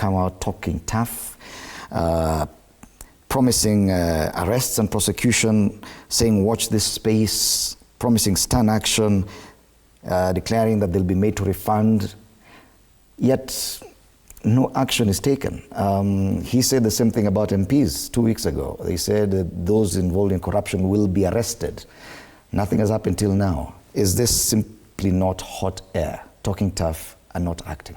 come out talking tough, promising arrests and prosecution, saying watch this space, promising stern action, declaring that they'll be made to refund, yet no action is taken. He said the same thing about MPs 2 weeks ago. They said that those involved in corruption will be arrested. Nothing has happened till now. Is this simply not hot air, talking tough and not acting?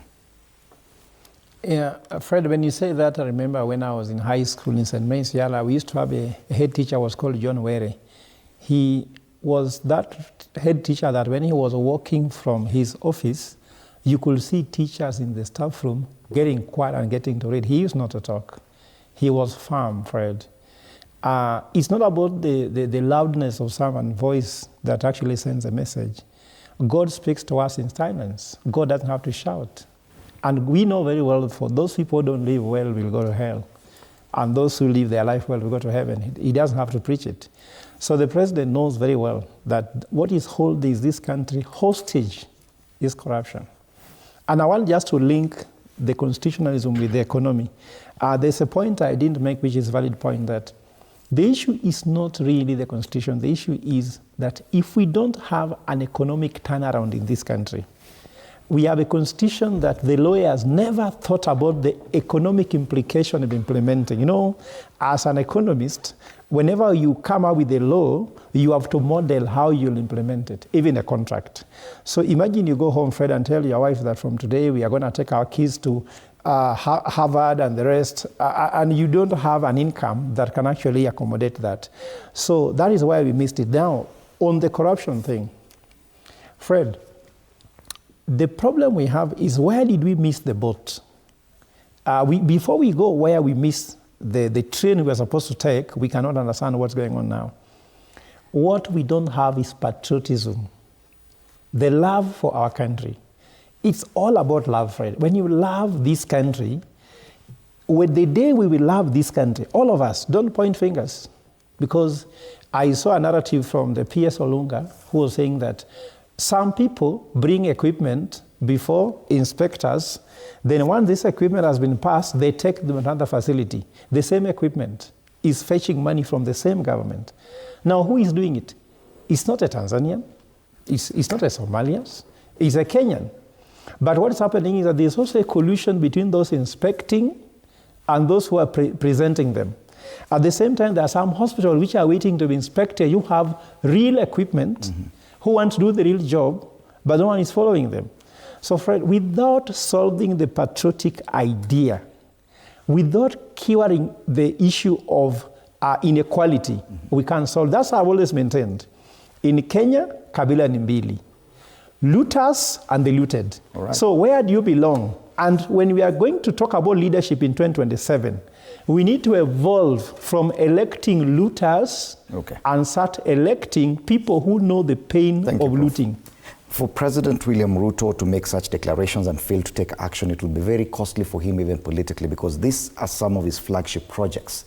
Yeah, Fred, when you say that, I remember when I was in high school in St. Mary's, Yala, we used to have a head teacher was called John Were. He was that head teacher that when he was walking from his office, you could see teachers in the staff room getting quiet and getting to read. He used not to talk. He was firm, Fred. It's not about the loudness of someone's voice that actually sends a message. God speaks to us in silence. God doesn't have to shout. And we know very well for those people who don't live well will go to hell. And those who live their life well will go to heaven. He doesn't have to preach it. So the president knows very well that what is holding this country hostage is corruption. And I want just to link the constitutionalism with the economy. There's a point I didn't make, which is a valid point, that the issue is not really the constitution. The issue is that if we don't have an economic turnaround in this country, we have a constitution that the lawyers never thought about the economic implication of implementing. You know, as an economist, whenever you come up with a law, you have to model how you'll implement it, even a contract. So imagine you go home, Fred, and tell your wife that from today we are going to take our kids to Harvard and the rest, and you don't have an income that can actually accommodate that. So that is why we missed it. Now, on the corruption thing, Fred, the problem we have is where did we miss the boat? Before we go where we missed the train we were supposed to take, we cannot understand what's going on now. What we don't have is patriotism, the love for our country. It's all about love, Fred. When you love this country, with the day we will love this country, all of us, don't point fingers. Because I saw a narrative from the PS Olunga who was saying that some people bring equipment before inspectors, then once this equipment has been passed, they take them to another facility. The same equipment is fetching money from the same government. Now, who is doing it? It's not a Tanzanian, it's not a Somalian, it's a Kenyan. But what's happening is that there's also a collusion between those inspecting and those who are presenting them. At the same time, there are some hospitals which are waiting to be inspected. You have real equipment, who want to do the real job, but no one is following them. So Fred, without solving the patriotic idea, without curing the issue of inequality, we can't solve. That's how I've always maintained. In Kenya, Kabila ni mbili. Looters and the looted. Right. So where do you belong? And when we are going to talk about leadership in 2027, we need to evolve from electing looters and start electing people who know the pain of looting. For President William Ruto to make such declarations and fail to take action, it will be very costly for him even politically, because these are some of his flagship projects.